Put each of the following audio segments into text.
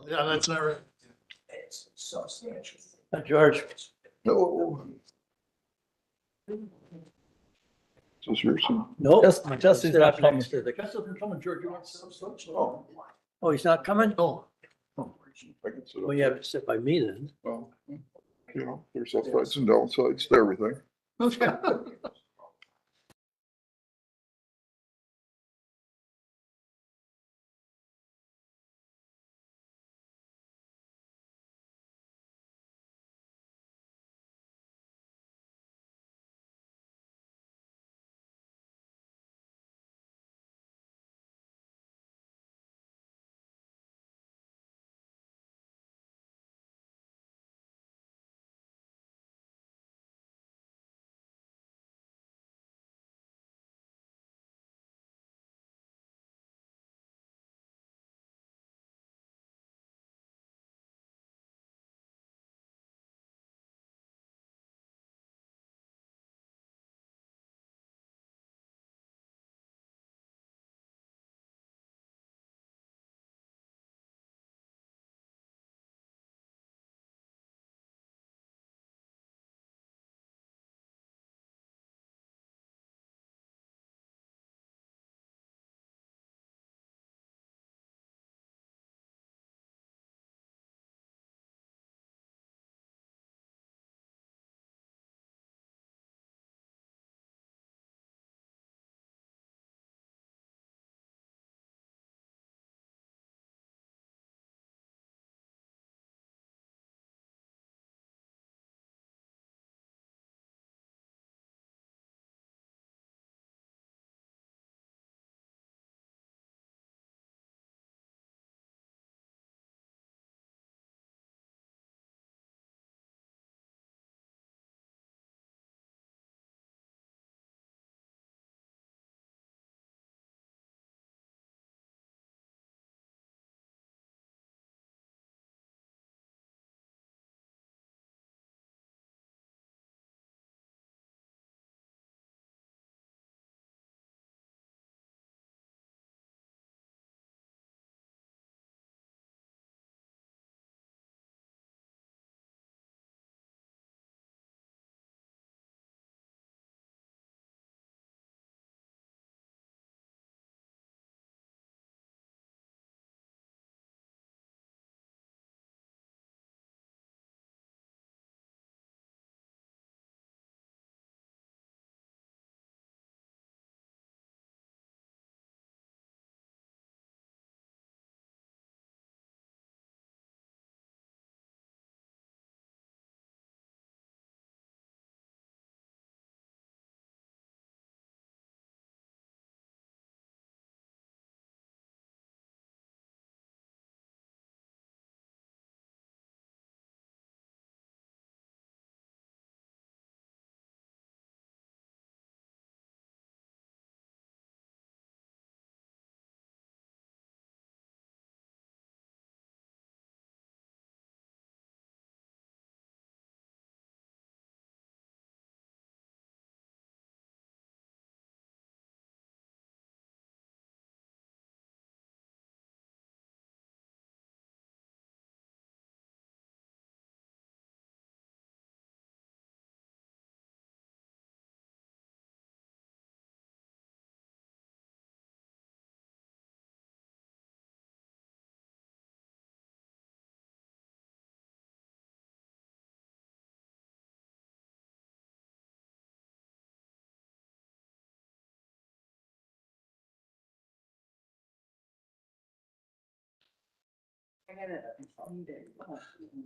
Yeah, that's not right. It's substantial. George, No. So seriously? no. Justin's not coming. Justin, come on, George, you want some? Oh, Oh, he's not coming? Oh. I can sit up Well, you have there. to sit by me then. Well, you know, there's upsides and downsides to everything.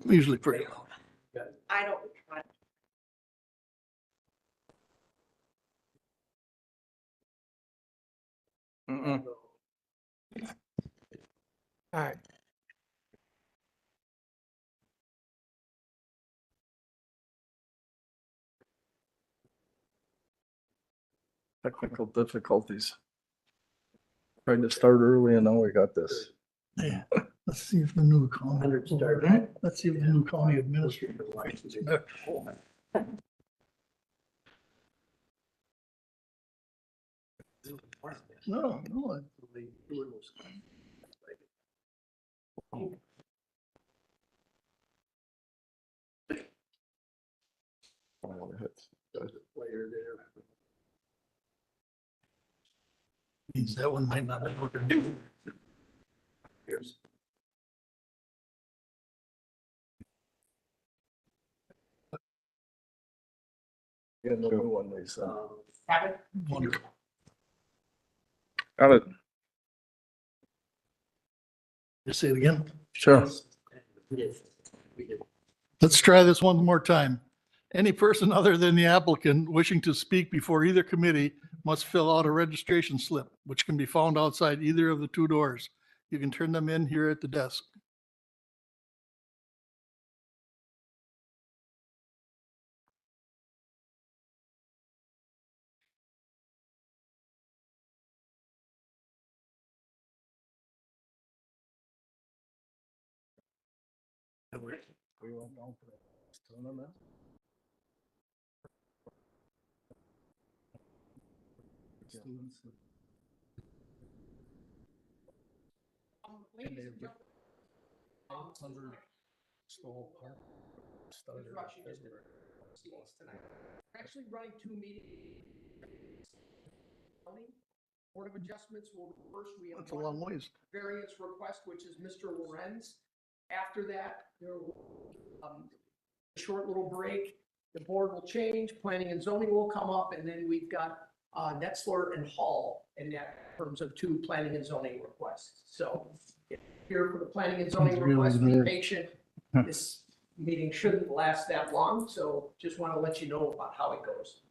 Usually pretty loud. I don't. All right. Technical difficulties. Tried to start early and now we got this. Yeah, let's see if the new county, 100 start. right? Let's see if the new county administrator license. No, no. Finally hits. Later there. Means that one might not be working. Here's. Yeah, the new one, Lisa. Have it? One. Got it. Just say it again. Sure. We did. We did. Let's try this one more time. Any person other than the applicant wishing to speak before either committee must fill out a registration slip, which can be found outside either of the two doors. You can turn them in here at the desk. Ladies and gentlemen, introduction is tonight. We're actually running two meetings. Board of Adjustments will first, we have That's a long ways. variance request, which is Mr. Lorenz. After that, there will a short little break. The board will change, planning and zoning will come up, and then we've got Netzler and Hall in that terms of two planning and zoning requests. So if you're here for the planning and zoning He's really request, be there. patient. This meeting shouldn't last that long, so just want to let you know about how it goes.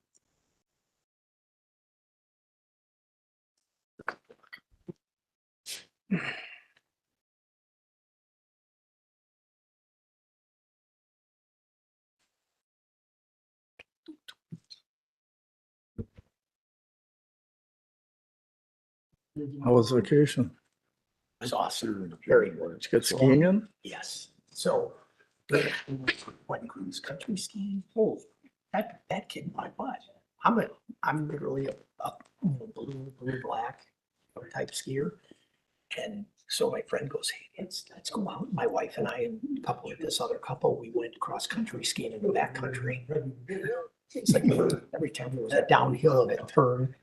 How was vacation? It's awesome. Very good. Did you get skiing in? Yes, so went cross country skiing. Oh, that kicked my butt. I'm literally a blue, black type skier. And so my friend goes, hey, let's go out. My wife and I and a couple of this other couple, we went cross country skiing in the backcountry. It's like every time there was a downhill and a turn.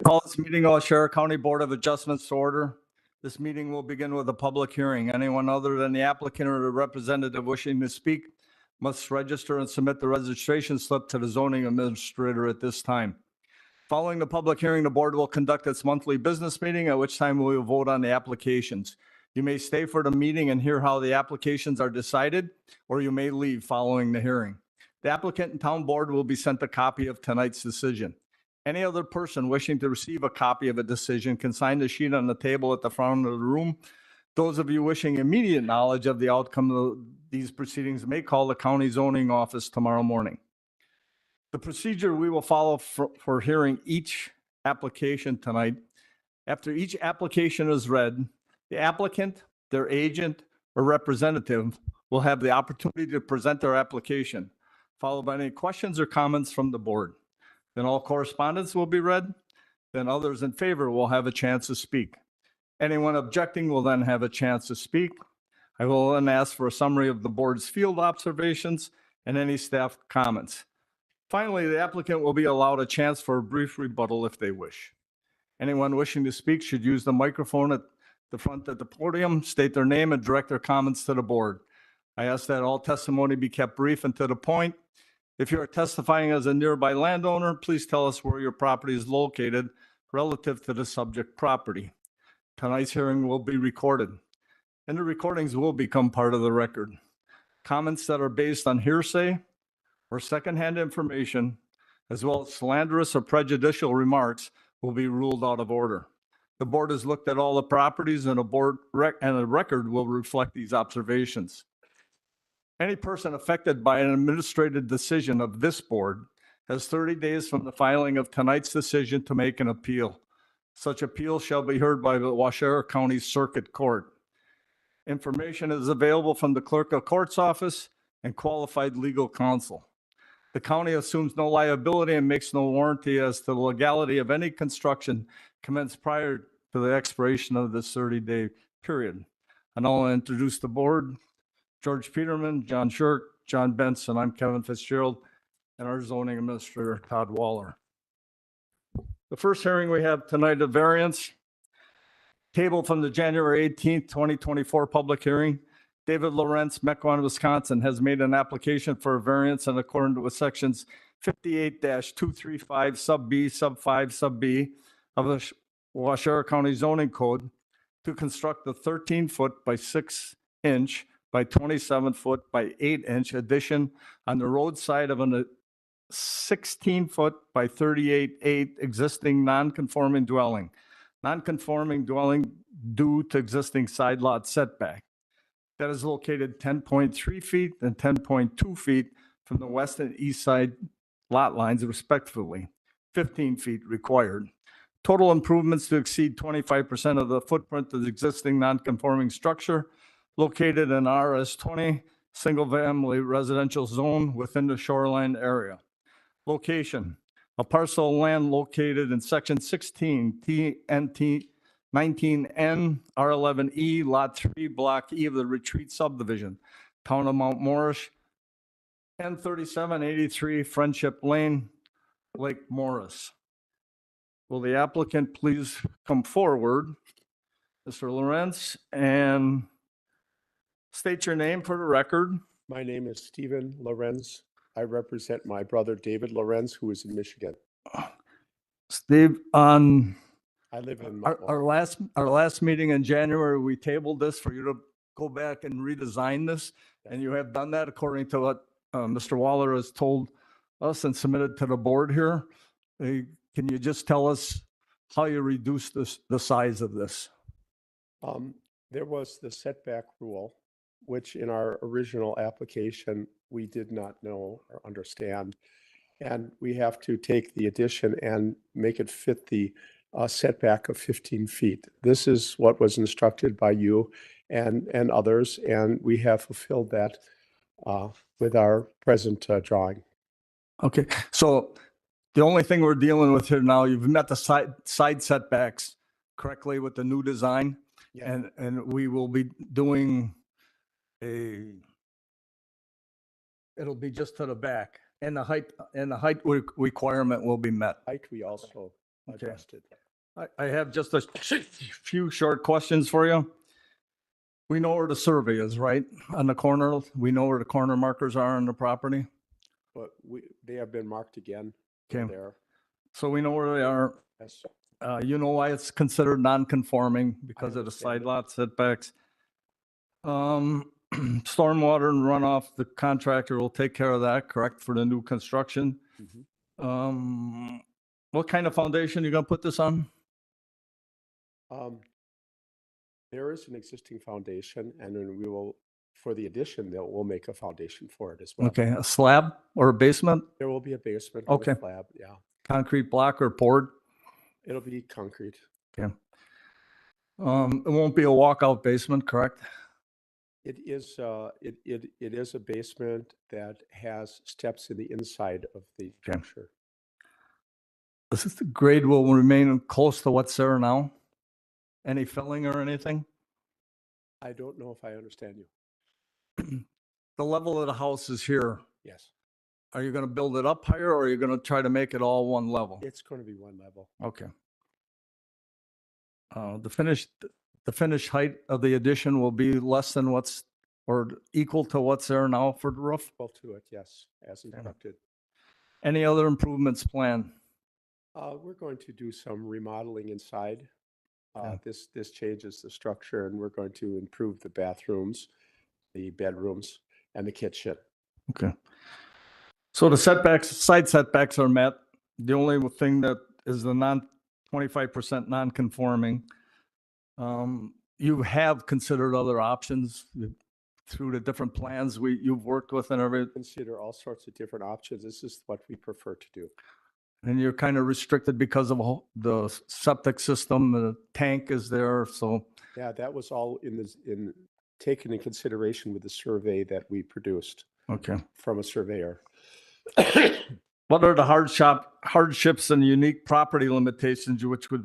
Call this meeting of Sheriff County Board of Adjustments to order. This meeting will begin with a public hearing. Anyone other than the applicant or the representative wishing to speak must register and submit the registration slip to the zoning administrator at this time. Following the public hearing, the board will conduct its monthly business meeting, at which time we will vote on the applications. You may stay for the meeting and hear how the applications are decided, or you may leave following the hearing. The applicant and town board will be sent a copy of tonight's decision. Any other person wishing to receive a copy of a decision can sign the sheet on the table at the front of the room. Those of you wishing immediate knowledge of the outcome of these proceedings may call the county zoning office tomorrow morning. The procedure we will follow for hearing each application tonight. After each application is read, the applicant, their agent, or representative will have the opportunity to present their application, followed by any questions or comments from the board. Then all correspondence will be read. Then others in favor will have a chance to speak. Anyone objecting will then have a chance to speak. I will then ask for a summary of the board's field observations and any staff comments. Finally, the applicant will be allowed a chance for a brief rebuttal if they wish. Anyone wishing to speak should use the microphone at the front of the podium, state their name, and direct their comments to the board. I ask that all testimony be kept brief and to the point. If you are testifying as a nearby landowner, please tell us where your property is located relative to the subject property. Tonight's hearing will be recorded, and the recordings will become part of the record. Comments that are based on hearsay or secondhand information, as well as slanderous or prejudicial remarks, will be ruled out of order. The board has looked at all the properties and a record will reflect these observations. Any person affected by an administrative decision of this board has 30 days from the filing of tonight's decision to make an appeal. Such appeal shall be heard by the Waushara County Circuit Court. Information is available from the Clerk of Court's office and qualified legal counsel. The county assumes no liability and makes no warranty as to the legality of any construction commenced prior to the expiration of this 30-day period. And I'll introduce the board. George Peterman, John Shirk, John Benson, I'm Kevin Fitzgerald, and our zoning administrator, Todd Waller. The first hearing we have tonight, a variance table from the January 18th, 2024 public hearing. David Lorenz, Mequon, Wisconsin, has made an application for a variance in accordance with sections 58-235 sub B, sub 5, sub B of the Waushara County zoning code to construct a 13-foot by 6-inch by 27-foot by 8-inch addition on the road side of a 16-foot by 38.8 existing non-conforming dwelling. Non-conforming dwelling due to existing side lot setback. That is located 10.3 feet and 10.2 feet from the west and east side lot lines respectively. 15 feet required. Total improvements to exceed 25% of the footprint of the existing non-conforming structure located in RS20 single-family residential zone within the shoreline area. Location, a parcel of land located in section 16 TNT 19N R11E Lot 3 Block E of the Retreat subdivision, Town of Mount Morris, N3783 Friendship Lane, Lake Morris. Will the applicant please come forward, Mr. Lorenz, and state your name for the record? My name is Stephen Lorenz. I represent my brother David Lorenz, who is in Michigan. Steve, on I live in. our last meeting in January, we tabled this for you to go back and redesign this, and you have done that according to what Mr. Waller has told us and submitted to the board here. Can you just tell us how you reduced the size of this? There was the setback rule, which in our original application, we did not know or understand. And we have to take the addition and make it fit the setback of 15 feet. This is what was instructed by you and others, and we have fulfilled that with our present drawing. Okay, so the only thing we're dealing with here now, you've met the side setbacks correctly with the new design, Yeah. and we will be doing it'll be just to the back, and the height requirement will be met. Height, we also Okay. adjusted. I have just a few short questions for you. We know where the survey is, right? On the corner, we know where the corner markers are on the property. But they have been marked again. Okay. There. So we know where they are. Yes. You know why it's considered non-conforming because of the understand side it. lot setbacks. Stormwater and runoff, the contractor will take care of that, correct, for the new construction? Mhm. What kind of foundation you gonna put this on? There is an existing foundation, and then we will, for the addition, we'll make a foundation for it as well. Okay, a slab or a basement, There will be a basement or Okay. a slab, yeah. concrete block or poured? It'll be concrete. It won't be a walkout basement, correct? It is, it is a basement that has steps in the inside of the structure. This is the grade will remain close to what's there now? Any filling or anything? I don't know if I understand you. The level of the house is here. Yes, Are you gonna build it up higher or are you gonna try to make it all one level? it's going to be one level. Okay. The finished height of the addition will be less than what's, or equal to what's there now for the roof? Equal to it, yes, as instructed. Any other improvements planned? We're going to do some remodeling inside. Okay. This changes the structure, and we're going to improve the bathrooms, the bedrooms, and the kitchen. Okay. So the setbacks, side setbacks are met. The only thing that is the 25% non-conforming. You have considered other options through the different plans you've worked with and everything, Consider all sorts of different options. This is what we prefer to do. and you're kind of restricted because of the septic system, the tank is there, so. Yeah, that was all taken in consideration with the survey that we produced Okay. from a surveyor. What are the hardships and unique property limitations which would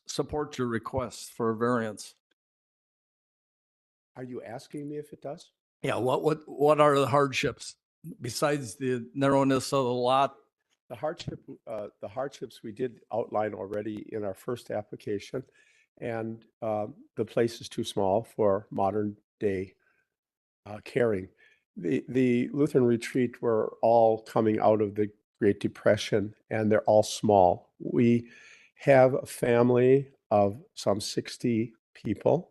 support your request for a variance? Are you asking me if it does? Yeah, what are the hardships besides the narrowness of the lot? The hardships we did outline already in our first application, and the place is too small for modern day caring. The Lutheran retreat were all coming out of the Great Depression, and they're all small. We have a family of some 60 people.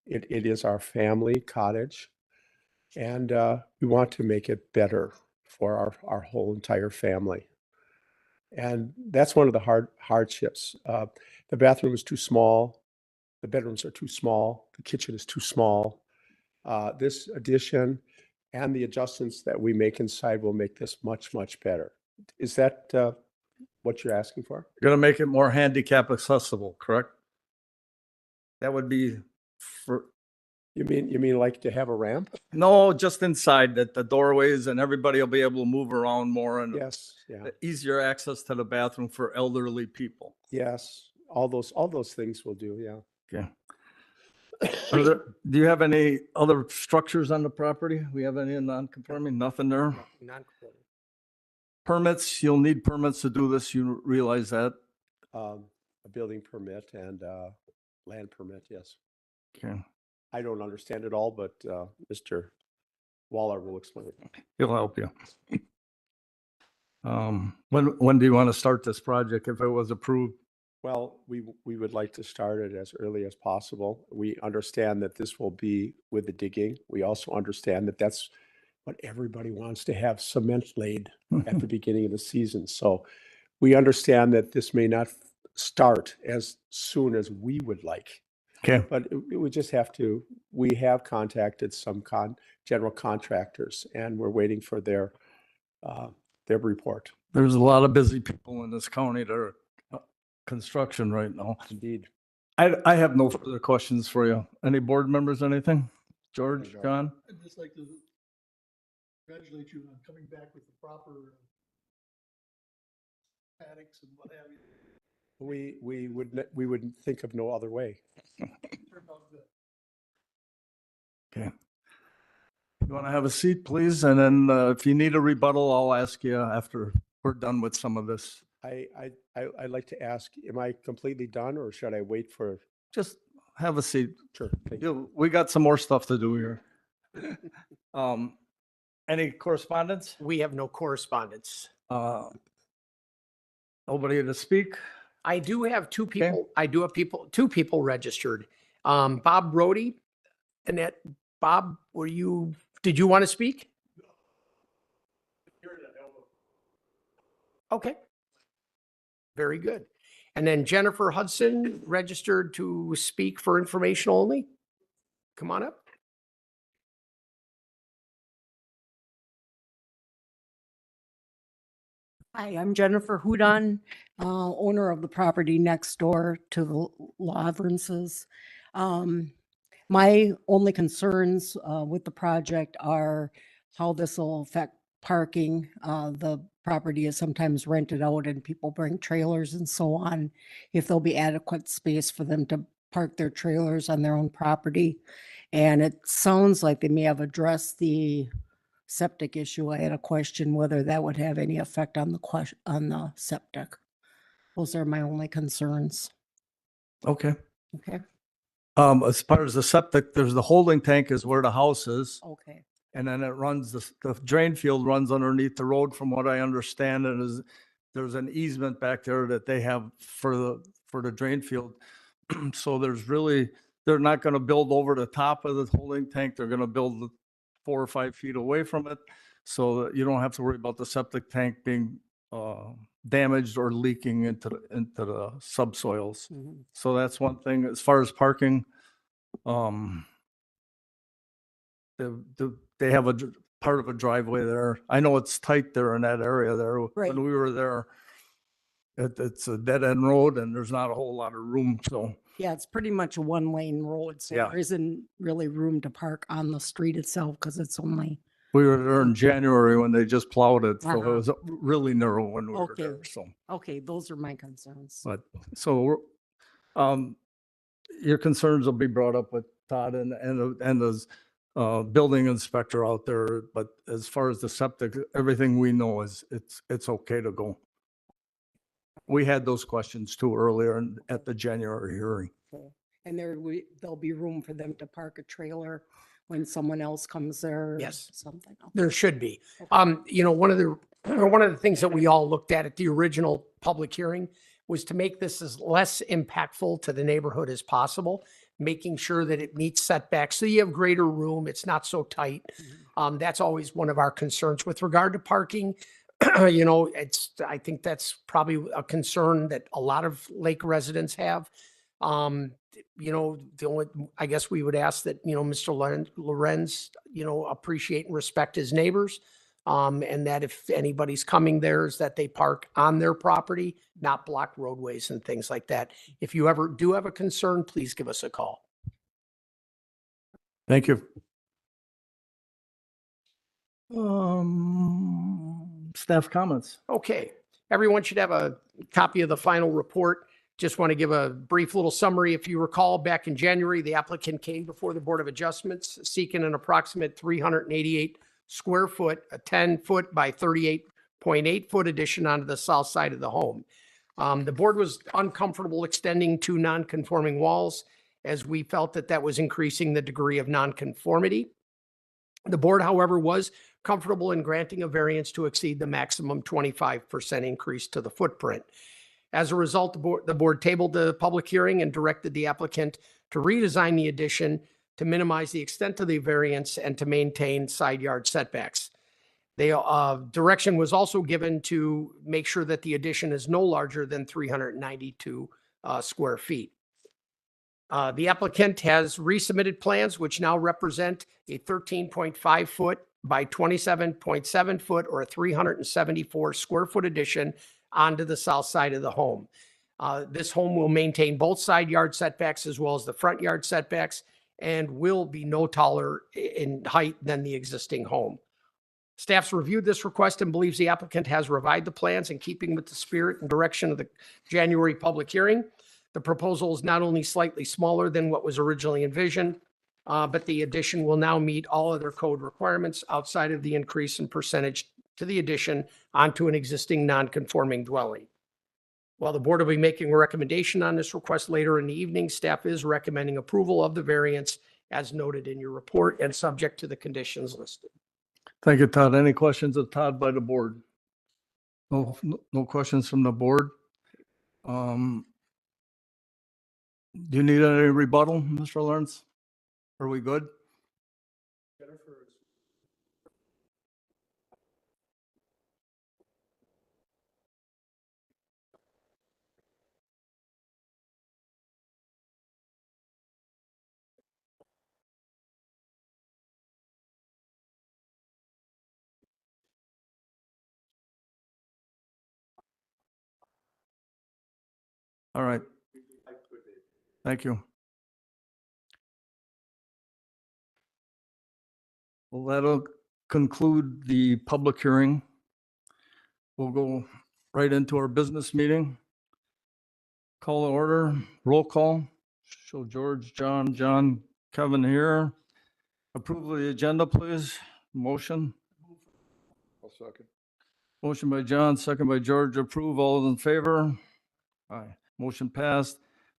It is our family cottage, and we want to make it better for our whole entire family. And that's one of the hardships. The bathroom is too small. The bedrooms are too small. The kitchen is too small. This addition and the adjustments that we make inside will make this much, much better. Is that what you're asking for? You're gonna make it more handicap accessible, correct? That would be for, You mean like to have a ramp? no, just inside that the doorways and everybody will be able to move around more and Yes, yeah, easier access to the bathroom for elderly people. yes. All those things will do, yeah. Okay. Do you have any other structures on the property? We have any non-conforming? Nothing there? Non-conforming. Permits, you'll need permits to do this. You realize that? A building permit and land permit, yes. Okay. I don't understand it all, but Mr. Waller will explain it. He'll help you. When do you want to start this project if it was approved? Well, we would like to start it as early as possible. We understand that this will be with the digging. We also understand that that's what everybody wants to have cement laid at the beginning of the season. So we understand that this may not start as soon as we would like. Okay. But we just have to, we have contacted some general contractors, and we're waiting for their report. There's a lot of busy people in this county that are construction right now. Indeed. I have no further questions for you. Any board members, anything? George, George. John? I'd just like to congratulate you on coming back with the proper paddocks and what have you. We would think of no other way. Turned out good. Okay. You want to have a seat, please? And then if you need a rebuttal, I'll ask you after we're done with some of this. I'd like to ask, am I completely done, or should I wait for? Just have a seat. Sure. Thank you. We got some more stuff to do here. Any correspondence? We have no correspondence. Nobody to speak? I do have two Okay. people, two people registered. Bob Brody, Annette, Bob, did you want to speak? Okay. Very good. And then Jennifer Hudson registered to speak for information only. Come on up. Hi, I'm Jennifer Hudon, owner of the property next door to the Lavrences. My only concerns with the project are how this will affect parking. The property is sometimes rented out and people bring trailers and so on. If there'll be adequate space for them to park their trailers on their own property. And it sounds like they may have addressed the septic issue. I had a question whether that would have any effect on the septic. Those are my only concerns. Okay. Okay. As far as the septic, there's the holding tank is where the house is. Okay. And then it runs, the drain field runs underneath the road from what I understand. And there's an easement back there that they have for the drain field. So they're not going to build over the top of the holding tank. They're going to build 4 or 5 feet away from it. so that you don't have to worry about the septic tank being damaged or leaking into the subsoils. Mhm. So that's one thing. As far as parking, they have part of a driveway there. I know it's tight there in that area there. Right. When we were there, it's a dead end road and there's not a whole lot of room. So Yeah, it's pretty much a one-lane road, so Yeah. there isn't really room to park on the street itself because it's only, we were there in January when they just plowed it. So it Uh-huh. was really narrow when we were Okay. there. So, okay, those are my concerns. but, so, your concerns will be brought up with Todd and the building inspector out there. But as far as the septic, everything we know is it's okay to go. We had those questions too earlier at the January hearing. Okay. And there'll be room for them to park a trailer when someone else comes there. or Yes. Something. There should be. Okay. You know, one of the things that we all looked at the original public hearing was to make this as less impactful to the neighborhood as possible, making sure that it meets setbacks, so you have greater room, it's not so tight. That's always one of our concerns with regard to parking. You know, I think that's probably a concern that a lot of lake residents have. You know, I guess we would ask that, you know, Mr. Lorenz, you know, appreciate and respect his neighbors. And that if anybody's coming there, is that they park on their property, not block roadways and things like that. If you ever do have a concern, please give us a call. Thank you. Staff comments. Okay, everyone should have a copy of the final report. Just want to give a brief little summary. If you recall, back in January, the applicant came before the Board of Adjustments seeking an approximate 388 square foot, a 10-foot by 38.8-foot addition onto the south side of the home. The board was uncomfortable extending two non-conforming walls, as we felt that that was increasing the degree of nonconformity. The board, however, was comfortable in granting a variance to exceed the maximum 25% increase to the footprint. As a result, the board tabled the public hearing and directed the applicant to redesign the addition to minimize the extent of the variance and to maintain side yard setbacks. The direction was also given to make sure that the addition is no larger than 392 square feet. The applicant has resubmitted plans which now represent a 13.5 foot by 27.7 foot or a 374 square foot addition onto the south side of the home. This home will maintain both side yard setbacks as well as the front yard setbacks and will be no taller in height than the existing home. Staff's reviewed this request and believes the applicant has revised the plans in keeping with the spirit and direction of the January public hearing. The proposal is not only slightly smaller than what was originally envisioned, but the addition will now meet all other code requirements outside of the increase in percentage to the addition onto an existing non-conforming dwelling. While the board will be making a recommendation on this request later in the evening, staff is recommending approval of the variance as noted in your report and subject to the conditions listed. Thank you, Todd. Any questions of Todd by the board? No questions from the board. Do you need any rebuttal, Mr. Lawrence? Are we good? All right. Thank you. Well, that'll conclude the public hearing. We'll go right into our business meeting. Call to order, roll call. Show George, John, Kevin here. Approval of the agenda, please. Motion. I'll second. Motion by John, second by George. Approve. All those in favor? Aye. Motion passed.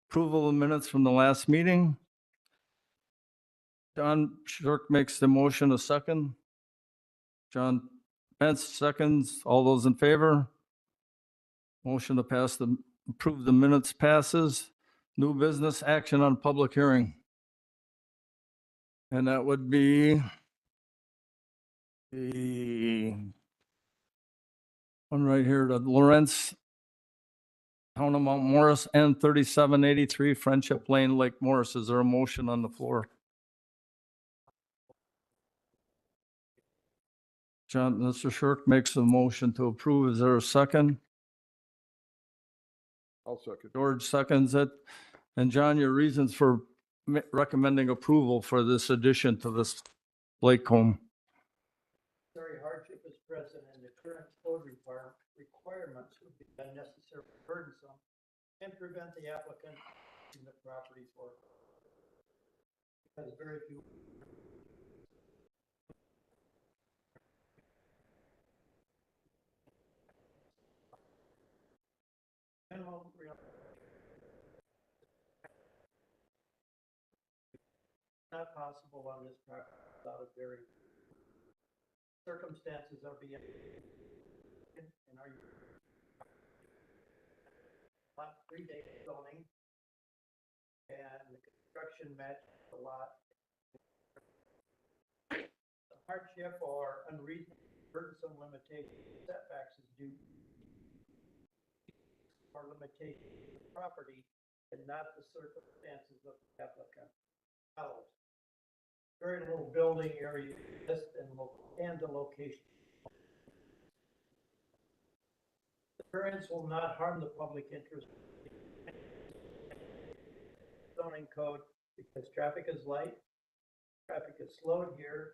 Approval of minutes from the last meeting. John Shirk makes the motion, a second. John Pence seconds. All those in favor? Motion to approve the minutes passes. New business action on public hearing. And that would be The one right here, the Lawrence, Town of Mount Morris, N 3783 Friendship Lane, Lake Morris. Is there a motion on the floor? Mr. Shirk makes a motion to approve. Is there a second? I'll second. George seconds it. And John, your reasons for recommending approval for this addition to this lake home? Necessary hardship is present and the current code requirements would be unnecessarily burdensome and prevent the applicant in the property for. Because very few. Minimum real. Not possible on this property without a very circumstances are being and are you lot 3-day zoning and the construction matches a lot. The hardship or unreasonable burdensome limitation setbacks is due or limitation of the property and not the circumstances of the applicant. Follows. Very little building area exists and the location. The variance will not harm the public interest. Zoning code because traffic is light, traffic is slowed here,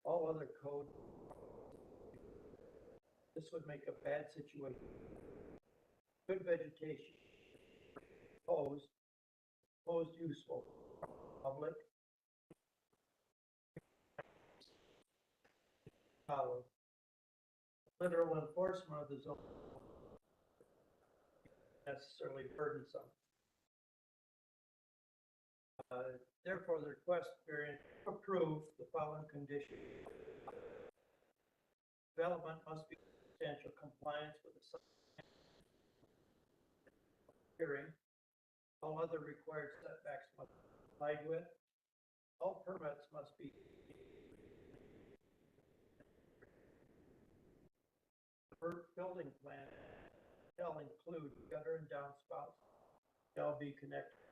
all other code. This would make a bad situation. Good vegetation. Proposed useful. Public. Follow. Literal enforcement of the zone. Necessarily burdensome. Therefore, the request variance approve the following conditions. Development must be substantial compliance with the hearing. All other required setbacks must be complied with. All permits must be building plan shall include gutter and downspouts shall be connected.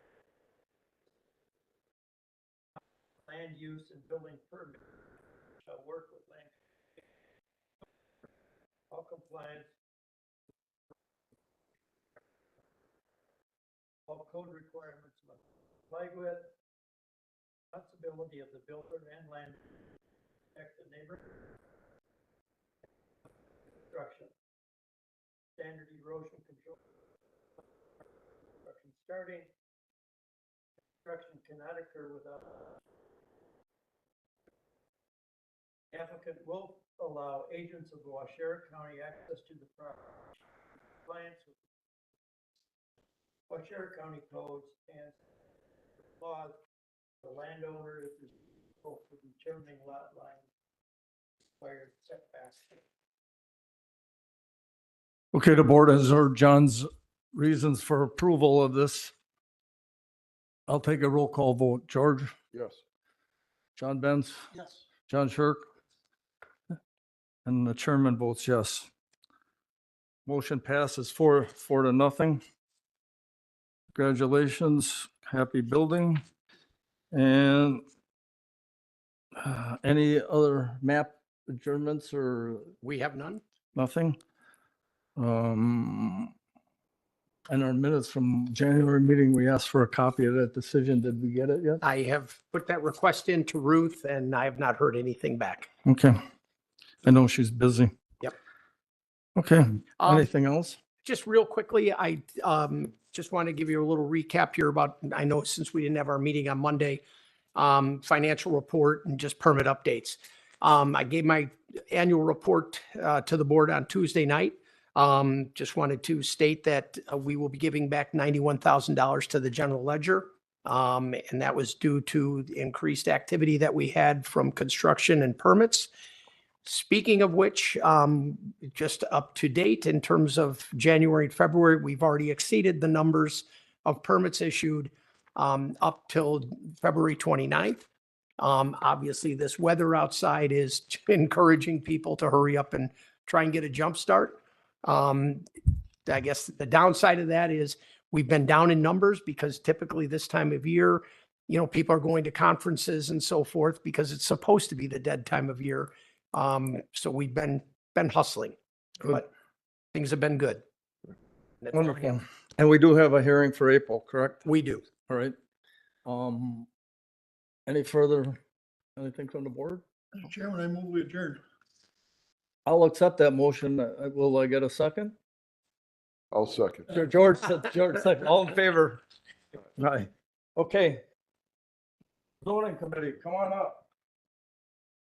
Land use and building permit shall work with land. All compliance. All code requirements must be complied with. Responsibility of the builder and land protect the neighbor. Construction. Standard erosion control. Construction starting. Construction cannot occur without. Applicant will allow agents of the Waushara County access to the property. Compliance with Waushara County codes and laws. The landowner is responsible for determining lot line required setbacks. Okay, the board has heard John's reasons for approval of this. I'll take a roll call vote. George, Yes. John Benz, Yes. John Shirk, and the chairman votes yes. Motion passes 4-0. Congratulations, happy building. And any other map adjournments or We have none? nothing? In our minutes from January meeting, we asked for a copy of that decision. Did we get it yet? I have put that request in to Ruth and I have not heard anything back. Okay. I know she's busy. Yep. Okay. Anything else? Just real quickly, I just want to give you a little recap here about, I know since we didn't have our meeting on Monday, financial report and just permit updates. I gave my annual report to the board on Tuesday night. Just wanted to state that we will be giving back $91,000 to the general ledger. And that was due to the increased activity that we had from construction and permits. Speaking of which, just up to date in terms of January and February, we've already exceeded the numbers of permits issued up till February 29th. Obviously, this weather outside is encouraging people to hurry up and try and get a jump start. I guess the downside of that is we've been down in numbers because typically this time of year, people are going to conferences and so forth because it's supposed to be the dead time of year. So we've been hustling, Good. but things have been good. That's all I have. Wonderful. And we do have a hearing for April, correct? We do. All right. Any further, anything from the board? Mr. Chairman, I move we adjourn. I'll accept that motion. Will I get a second? I'll second. George, second. All in favor? Right. Okay. Zoning committee, come on up.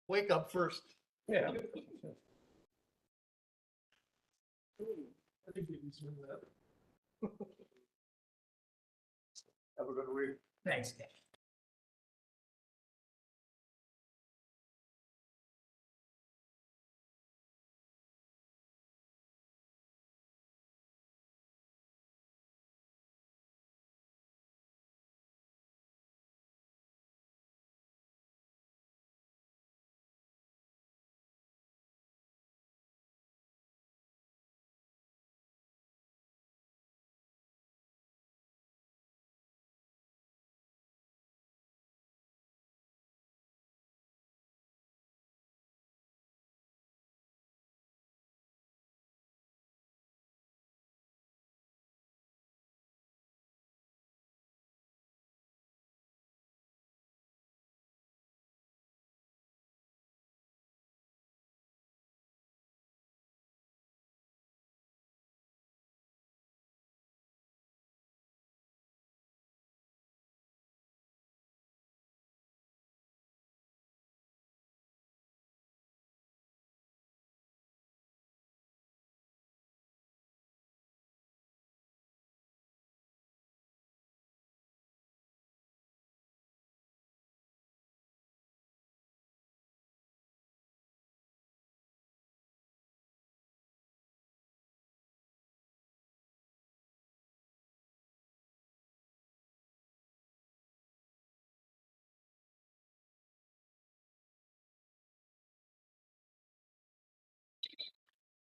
Wake up first. Yeah. Have a good week. Thanks, Nick.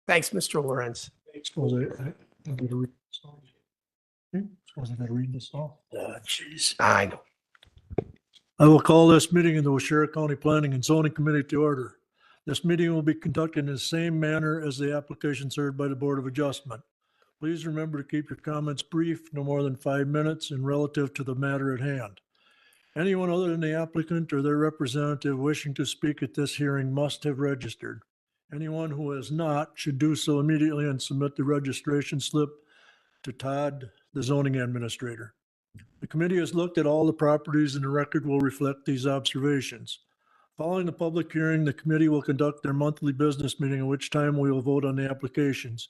Thanks, Mr. Lorenz. Suppose I gotta read this off. Suppose I gotta read this off. Jeez. I know. I will call this meeting of the Waushara County Planning and Zoning Committee to order. This meeting will be conducted in the same manner as the applications heard by the Board of Adjustment. Please remember to keep your comments brief, no more than 5 minutes, and relative to the matter at hand. Anyone other than the applicant or their representative wishing to speak at this hearing must have registered. Anyone who has not should do so immediately and submit the registration slip to Todd, the zoning administrator. The committee has looked at all the properties and the record will reflect these observations. Following the public hearing, the committee will conduct their monthly business meeting, at which time we will vote on the applications.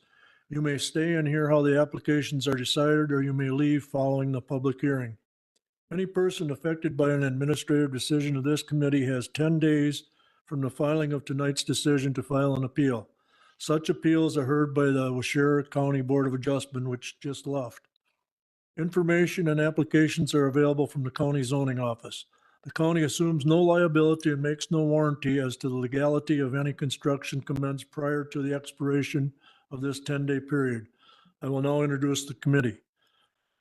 You may stay and hear how the applications are decided, or you may leave following the public hearing. Any person affected by an administrative decision of this committee has 10 days from the filing of tonight's decision to file an appeal. Such appeals are heard by the Waushara County Board of Adjustment, which just left. Information and applications are available from the county zoning office. The county assumes no liability and makes no warranty as to the legality of any construction commenced prior to the expiration of this 10-day period. I will now introduce the committee.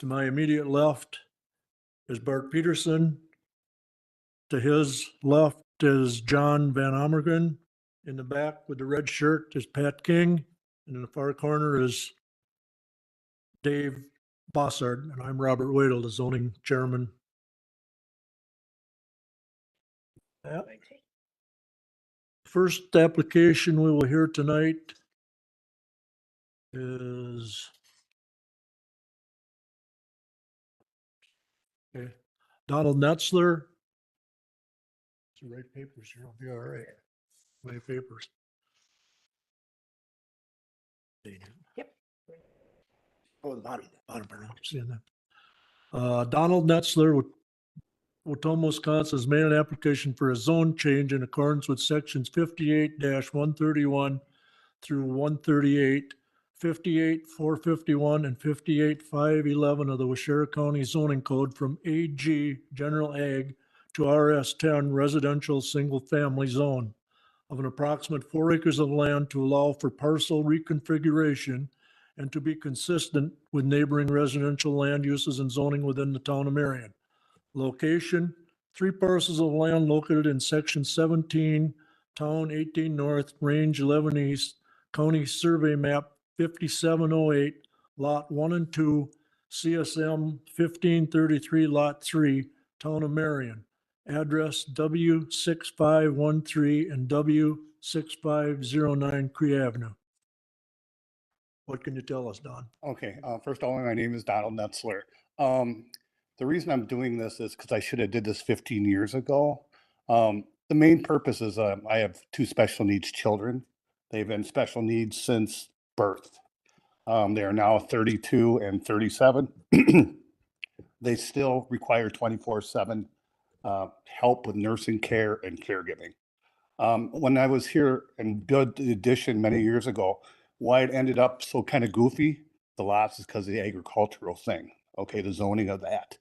To my immediate left is Bart Peterson. To his left is John Van Amergen. In the back with the red shirt is Pat King. And in the far corner is Dave Bossard, and I'm Robert Wadle, the zoning chairman. Yep. First application we will hear tonight is Donald Netzler. It's the right papers here. I'll be all right. My papers. Yep. Oh, the bottom. Seeing that. Donald Netzler with Wautoma, Wisconsin, has made an application for a zone change in accordance with sections 58-131 through 138, 58-451, and 58-511 of the Waushara County zoning code from AG General Ag to RS10 residential single-family zone of an approximate 4 acres of land to allow for parcel reconfiguration and to be consistent with neighboring residential land uses and zoning within the town of Marion. Location, 3 parcels of land located in section 17, town 18 north, range 11 east, county survey map 5708, lot 1 and 2, CSM 1533, lot 3, town of Marion. Address W6513 and W6509 Cree Avenue. What can you tell us, Don? Okay, first of all, my name is Donald Netzler. The reason I'm doing this is because I should have did this 15 years ago. The main purpose is I have 2 special needs children. They've been special needs since birth. They are now 32 and 37. They still require 24/7 help with nursing care and caregiving. When I was here and built the addition many years ago, why it ended up so kind of goofy, the lots, is because of the agricultural thing. Okay, the zoning of that.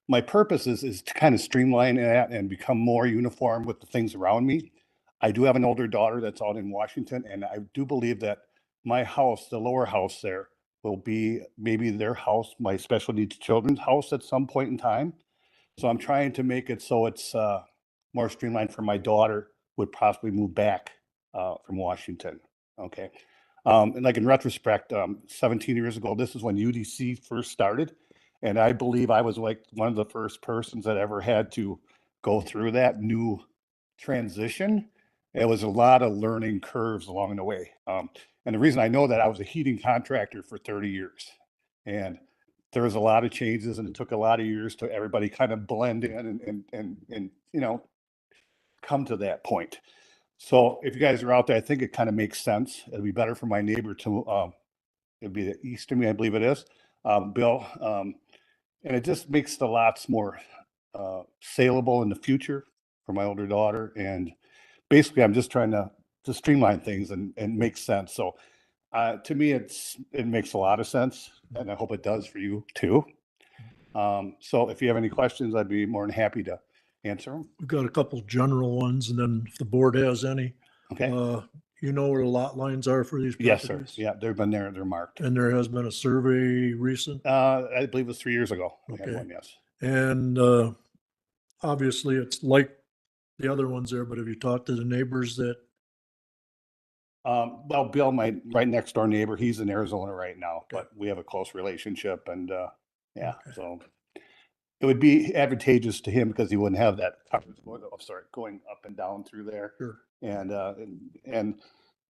My purpose is to kind of streamline that and become more uniform with the things around me. I do have an older daughter that's out in Washington, and I do believe that my house, the lower house there, will be maybe their house, my special needs children's house at some point in time. So I'm trying to make it so it's more streamlined for my daughter would possibly move back from Washington. Okay. And like in retrospect, 17 years ago, this is when UDC first started. And I believe I was like one of the first persons that ever had to go through that new transition. It was a lot of learning curves along the way. And the reason I know that, I was a heating contractor for 30 years. And there was a lot of changes, and it took a lot of years to everybody kind of blend in and you know, come to that point. So if you guys are out there, I think it kind of makes sense. It'd be better for my neighbor to, it'd be the east of me, I believe it is, Bill. And it just makes the lots more saleable in the future for my older daughter. And basically, I'm just trying to streamline things and make sense. So to me, it makes a lot of sense, and I hope it does for you too. So if you have any questions, I'd be more than happy to answer them. We've got a couple general ones, and then if the board has any, Okay. you know where the lot lines are for these Yes, properties? sir. Yeah, they've been there. They're marked. And there has been a survey recent? I believe it was 3 years ago. We had Okay. one, yes. And obviously, it's like the other ones there, but have you talked to the neighbors that, Well, Bill, my right next door neighbor, he's in Arizona right now, but we have a close relationship, and yeah, Okay. so it would be advantageous to him because he wouldn't have that going up and down through there. sure, And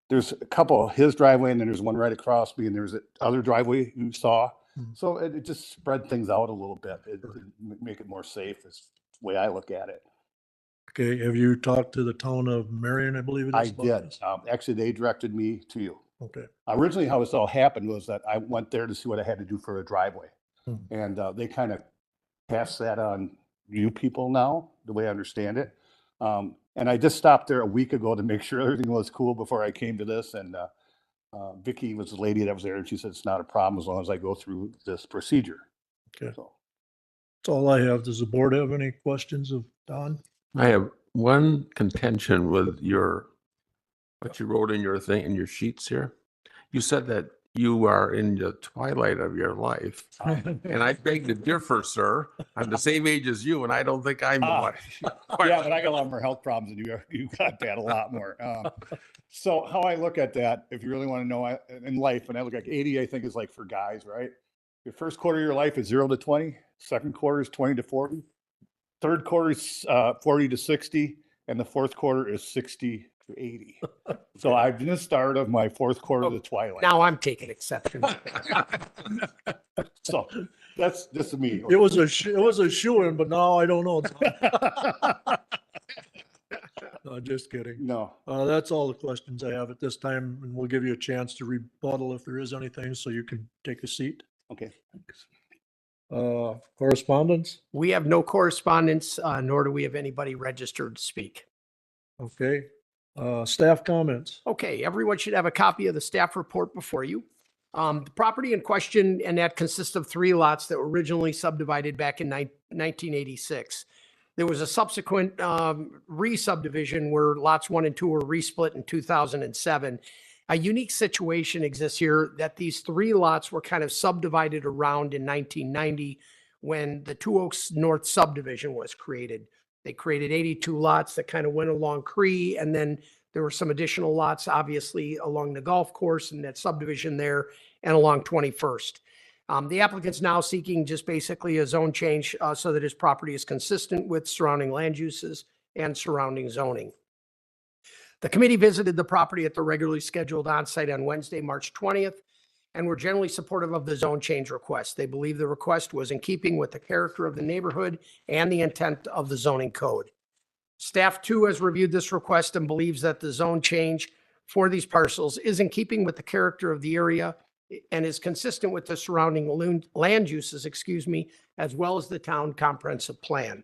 there's a couple, his driveway, and then there's one right across me, and there's other driveway you saw. Mhm. So it just spread things out a little bit. It make it more safe is the way I look at it. okay, have you talked to the town of Marion, I believe it is? I about did. this? Actually, they directed me to you. Okay, Originally, how this all happened was that I went there to see what I had to do for a driveway. Hmm. And they kind of passed that on you people now, the way I understand it. And I just stopped there a week ago to make sure everything was cool before I came to this. And Vicky was the lady that was there, and she said, it's not a problem as long as I go through this procedure. Okay. So, that's all I have. Does the board have any questions of Don? I have one contention with what you wrote in your thing, in your sheets here. You said that you are in the twilight of your life. And I beg to differ, sir. I'm the same age as you, and I don't think I'm the Ah, one. yeah, but I got a lot more health problems than you. You got that a lot more. So how I look at that, if you really want to know, in life, and I look at 80, I think is like for guys, right? Your first quarter of your life is 0 to 20. Second quarter is 20 to 40. Third quarter is 40 to 60. And the fourth quarter is 60 to 80. So I've just started my fourth quarter of the twilight. Now I'm taking exception. So that's just me. It was a shoo-in, but now I don't know. No, just kidding. No. That's all the questions I have at this time, and we'll give you a chance to rebuttal if there is anything, so you can take a seat. Okay. Correspondence? We have no correspondence, nor do we have anybody registered to speak. Okay. Staff comments? Okay, everyone should have a copy of the staff report before you. The property in question, and that consists of 3 lots that were originally subdivided back in 1986. There was a subsequent re-subdivision where lots 1 and 2 were resplit in 2007. A unique situation exists here that these 3 lots were kind of subdivided around in 1990 when the Two Oaks North subdivision was created. They created 82 lots that kind of went along Cree, and then there were some additional lots, obviously, along the golf course and that subdivision there and along 21st. The applicant's now seeking just basically a zone change so that his property is consistent with surrounding land uses and surrounding zoning. The committee visited the property at the regularly scheduled onsite on Wednesday, March 20th, and were generally supportive of the zone change request. They believe the request was in keeping with the character of the neighborhood and the intent of the zoning code. Staff too has reviewed this request and believes that the zone change for these parcels is in keeping with the character of the area and is consistent with the surrounding land uses, as well as the town comprehensive plan.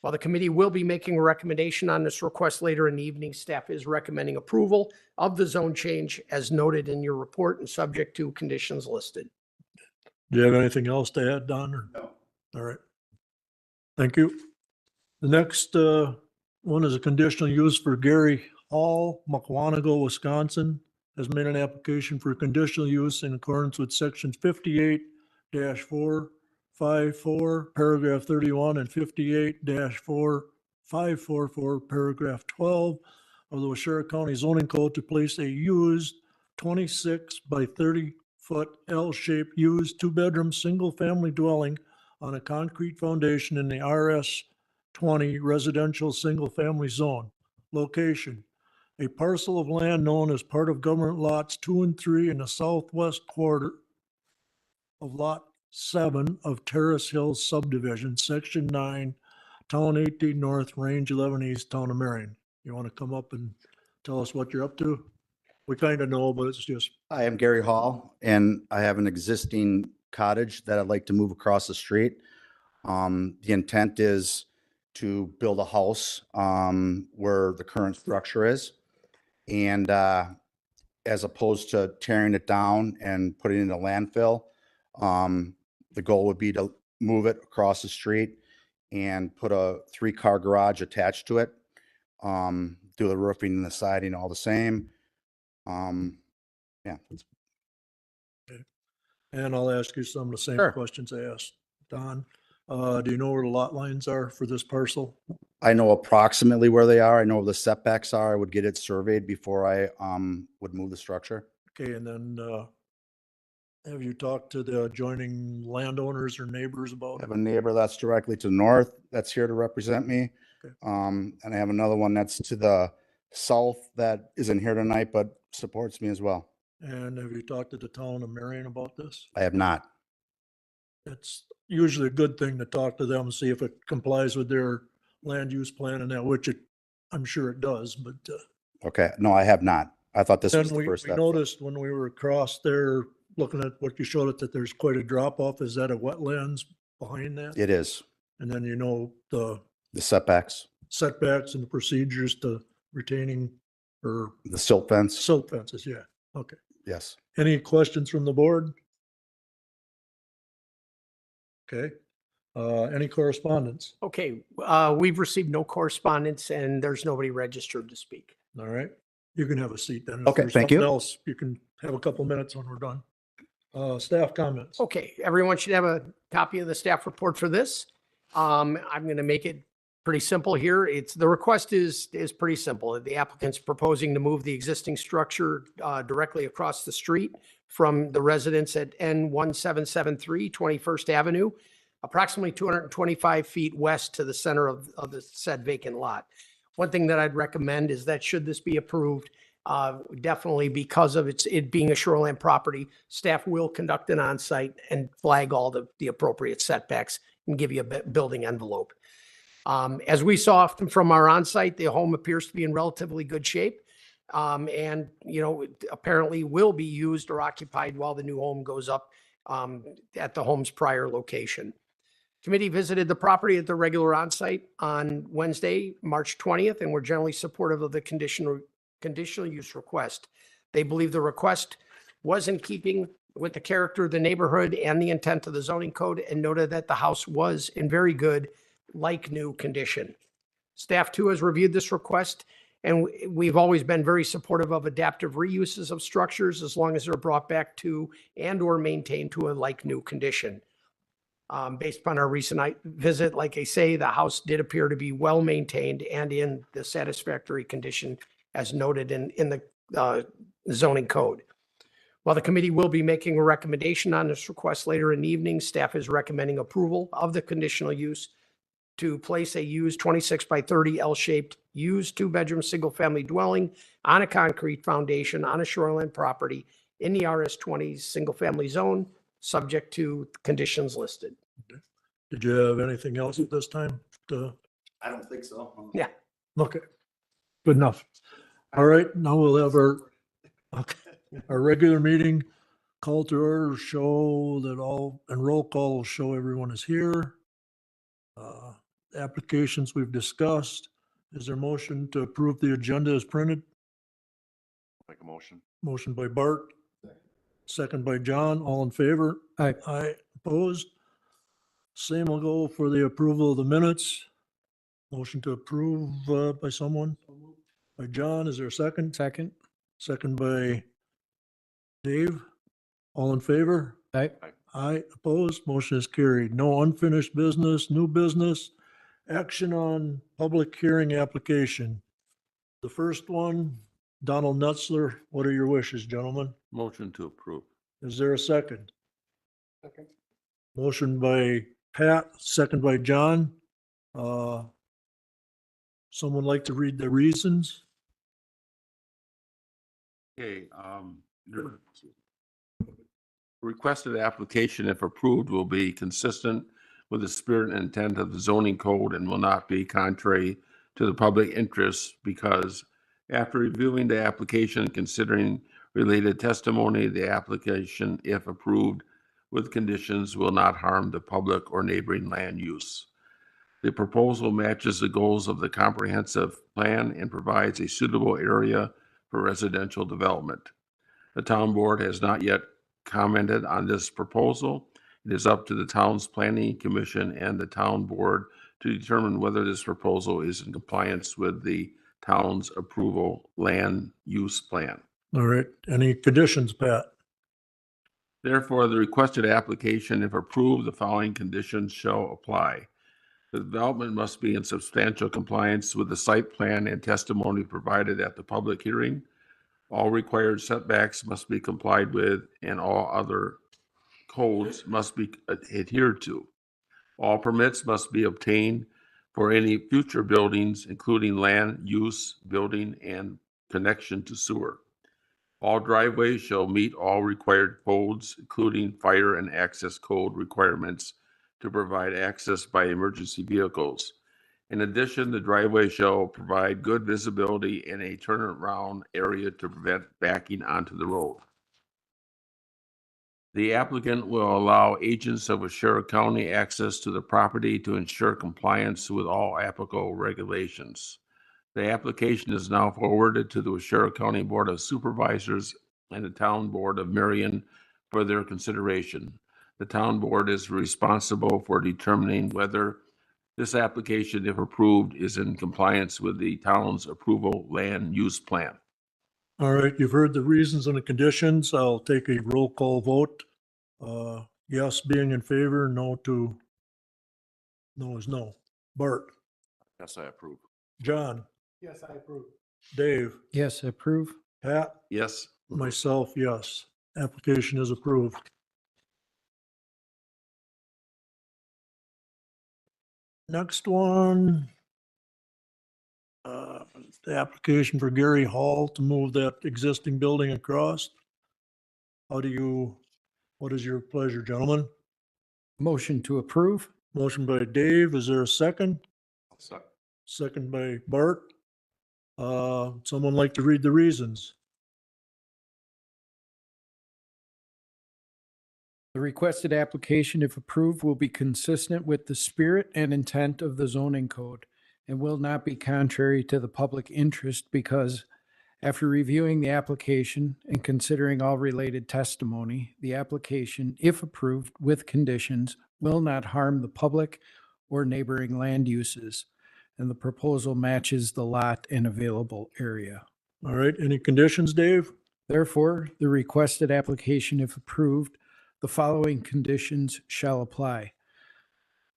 While the committee will be making a recommendation on this request later in the evening, staff is recommending approval of the zone change as noted in your report and subject to conditions listed. Do you have anything else to add, Don? or- No. All right. Thank you. The next one is a conditional use for Gary Hall, Mukwonago, Wisconsin, has made an application for conditional use in accordance with section 58-454, paragraph 31, and 58-4544, paragraph 12 of the Waushara County zoning code to place a used 26 by 30-foot L-shaped used 2-bedroom, single-family dwelling on a concrete foundation in the RS 20 residential single-family zone. Location: a parcel of land known as part of government lots 2 and 3 in the southwest quarter of lot 7 of Terrace Hills subdivision, section 9, town 18 north, range 11 east, town of Marion. You want to come up and tell us what you're up to? We kind of know, but it's just, I am Gary Hall, and I have an existing cottage that I'd like to move across the street. The intent is to build a house where the current structure is. And as opposed to tearing it down and putting it in a landfill, the goal would be to move it across the street and put a 3-car garage attached to it. Do the roofing and the siding all the same. Yeah. and I'll ask you some of the same Sure. questions I asked Don. Do you know where the lot lines are for this parcel? I know approximately where they are. I know where the setbacks are. I would get it surveyed before I would move the structure. Okay, and then have you talked to the adjoining landowners or neighbors I about it? have a neighbor that's directly to the north that's here to represent me. Okay. And I have another one that's to the south that isn't here tonight, but supports me as well. And have you talked to the town of Marion about this? I have not. It's usually a good thing to talk to them, see if it complies with their land use plan and that, which I'm sure it does, but Okay. No, I have not. I thought this then was the we first step. noticed when we were across there, looking at what you showed it, that there's quite a drop off. Is that a wetlands behind that? It is. And then the The setbacks, setbacks and the procedures to retaining or the silt fence. silt fences, yeah, okay. Yes. Any questions from the board? Okay, any correspondence? Okay, we've received no correspondence and there's nobody registered to speak. All right, you can have a seat then. If Okay, there's thank you. something else, you can have a couple minutes when we're done. Staff comments. Okay, everyone should have a copy of the staff report for this. I'm going to make it pretty simple here. The request is pretty simple. The applicant's proposing to move the existing structure directly across the street from the residence at N1773 21st Avenue, approximately 225 feet west to the center of the said vacant lot. One thing that I'd recommend is that should this be approved, definitely because of it being a shoreline property, staff will conduct an onsite and flag all the appropriate setbacks and give you a building envelope. As we saw from our onsite, the home appears to be in relatively good shape. And, it apparently will be used or occupied while the new home goes up at the home's prior location. Committee visited the property at the regular onsite on Wednesday, March 20th, and were generally supportive of the conditional use request. They believe the request was in keeping with the character of the neighborhood and the intent of the zoning code, and noted that the house was in very good like new condition. Staff too has reviewed this request, and we've always been very supportive of adaptive reuses of structures as long as they're brought back to and or maintained to a like new condition. Based upon our recent visit, like I say, the house did appear to be well maintained and in the satisfactory condition as noted in the zoning code. While the committee will be making a recommendation on this request later in the evening, staff is recommending approval of the conditional use to place a used 26 by 30 L-shaped used two-bedroom single-family dwelling on a concrete foundation on a shoreline property in the RS-20 single-family zone, subject to conditions listed. Did you have anything else at this time? I don't think so. Yeah. Okay, good enough. All right, now we'll have our regular meeting call to order, show that all, and roll call will show everyone is here. Applications we've discussed. Is there a motion to approve the agenda as printed? Make a motion. Motion by Bart. Second by John, all in favor? Aye. Aye, opposed? Same will go for the approval of the minutes. Motion to approve by someone? By John, is there a second? Second. Second by Dave. All in favor? Aye. Aye, opposed, motion is carried. No unfinished business, new business, action on public hearing application. The first one, Donald Nutzler, what are your wishes, gentlemen? Motion to approve. Is there a second? Second. Motion by Pat, second by John. Someone like to read the reasons? Okay, the requested application, if approved, will be consistent with the spirit and intent of the zoning code and will not be contrary to the public interest because after reviewing the application, considering related testimony, the application, if approved with conditions, will not harm the public or neighboring land use. The proposal matches the goals of the comprehensive plan and provides a suitable area for residential development. The town board has not yet commented on this proposal. It is up to the town's planning commission and the town board to determine whether this proposal is in compliance with the town's approval land use plan. All right, any conditions, Pat? Therefore, the requested application, if approved, the following conditions shall apply. The development must be in substantial compliance with the site plan and testimony provided at the public hearing. All required setbacks must be complied with and all other codes must be adhered to. All permits must be obtained for any future buildings, including land use, building, and connection to sewer. All driveways shall meet all required codes, including fire and access code requirements to provide access by emergency vehicles. In addition, the driveway shall provide good visibility and a turnaround area to prevent backing onto the road. The applicant will allow agents of Waushara County access to the property to ensure compliance with all applicable regulations. The application is now forwarded to the Waushara County Board of Supervisors and the Town Board of Marion for their consideration. The town board is responsible for determining whether this application, if approved, is in compliance with the town's approval land use plan. All right, you've heard the reasons and the conditions. I'll take a roll call vote. Yes being in favor, no is no. Bart, Yes, I approve. John, Yes, I approve. Dave, Yes, approve. Pat, Yes. myself, yes. Application is approved. Next one. The application for Gary Hall to move that existing building across. What is your pleasure, gentlemen? Motion to approve. Motion by Dave, is there a second? Second. Second by Bart. Someone like to read the reasons? The requested application, if approved, will be consistent with the spirit and intent of the zoning code and will not be contrary to the public interest because after reviewing the application and considering all related testimony, the application, if approved with conditions, will not harm the public or neighboring land uses, and the proposal matches the lot and available area. All right, any conditions, Dave? Therefore, the requested application, if approved, the following conditions shall apply.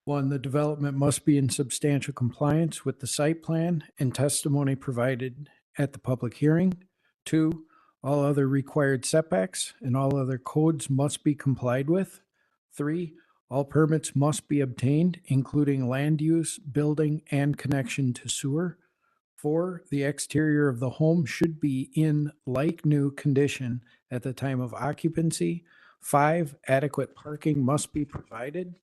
1, the development must be in substantial compliance with the site plan and testimony provided at the public hearing. 2, all other required setbacks and all other codes must be complied with. 3, all permits must be obtained, including land use, building, and connection to sewer. 4, the exterior of the home should be in like-new condition at the time of occupancy. 5, adequate parking must be provided.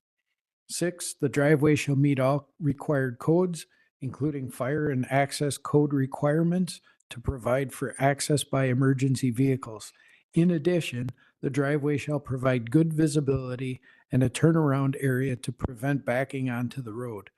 6, the driveway shall meet all required codes, including fire and access code requirements to provide for access by emergency vehicles. In addition, the driveway shall provide good visibility and a turnaround area to prevent backing onto the road.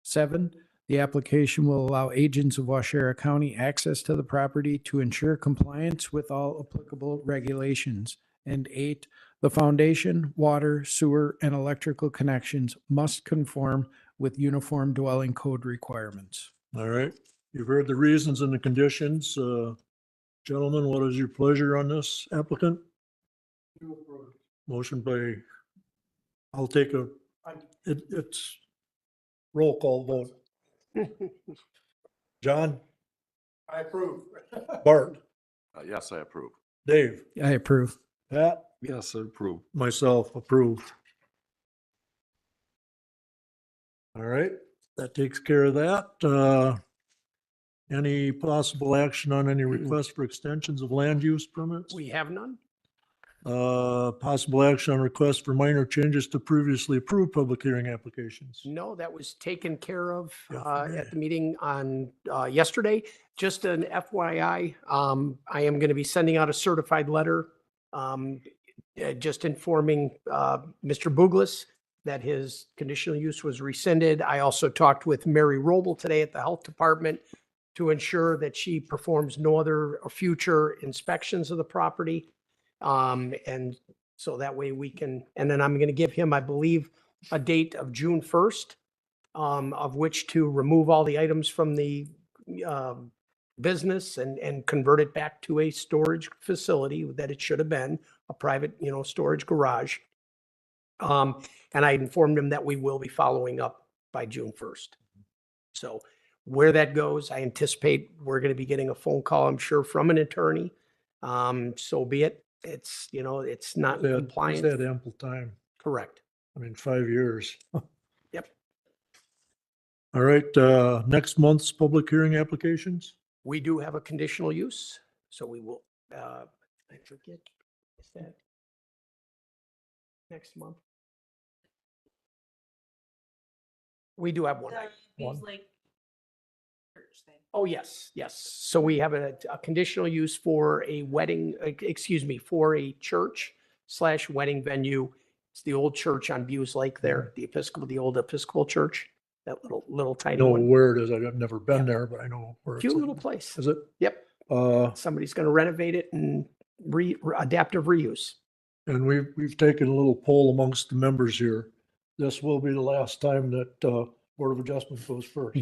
7, the application will allow agents of Waushara County access to the property to ensure compliance with all applicable regulations. And 8, the foundation, water, sewer, and electrical connections must conform with uniform dwelling code requirements. All right, you've heard the reasons and the conditions. Gentlemen, what is your pleasure on this applicant? Motion by, I'll take it's roll call vote. John? I approve. Bart? Yes, I approve. Dave? I approve. Pat? Yes, I approve. Myself, approved. All right, that takes care of that. Any possible action on any request for extensions of land use permits? We have none? Possible action on request for minor changes to previously approved public hearing applications? No, that was taken care of Yesterday. at the meeting on yesterday. Just an FYI, I am going to be sending out a certified letter just informing Mr. Buglis that his conditional use was rescinded. I also talked with Mary Roble today at the Health Department to ensure that she performs no other or future inspections of the property. And so that way we can, and then I'm going to give him, I believe, a date of June 1st, of which to remove all the items from the business and convert it back to a storage facility that it should have been, a private, storage garage. And I informed him that we will be following up by June 1st. So where that goes, I anticipate we're going to be getting a phone call, I'm sure, from an attorney. So be it. It's, it's not He's compliant. had ample time. Correct. I mean, 5 years. Yep. All right, next month's public hearing applications? We do have a conditional use, so we will, I forget, is that next month? We do have one. One. Oh, yes, yes. So we have a conditional use for a wedding, for a church/wedding venue. It's the old church on Buse Lake there, the old Episcopal church, that little I tiny know one. where it is. I've never been there, but I know where it's Cute at. little place. Is it? Yep. Somebody's going to renovate it and adaptive reuse. And we've taken a little poll amongst the members here. This will be the last time that Board of Adjustment goes first.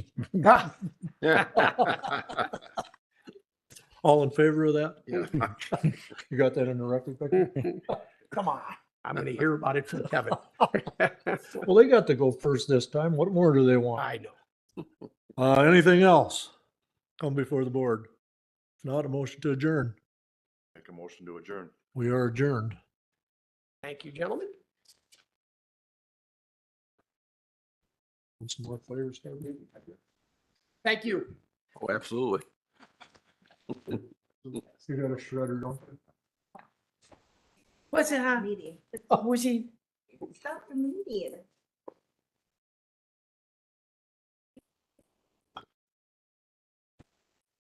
All in favor of that? You got that in the record, Becky? Come on. I'm going to hear about it from Kevin. Well, they got to go first this time. What more do they want? I know. Anything else come before the board? If not, a motion to adjourn. Make a motion to adjourn. We are adjourned. Thank you, gentlemen. Want some more players? Thank you. Oh, absolutely. You got a shredder, don't you? What's it, huh? Meeting. Was he? Stop the meeting.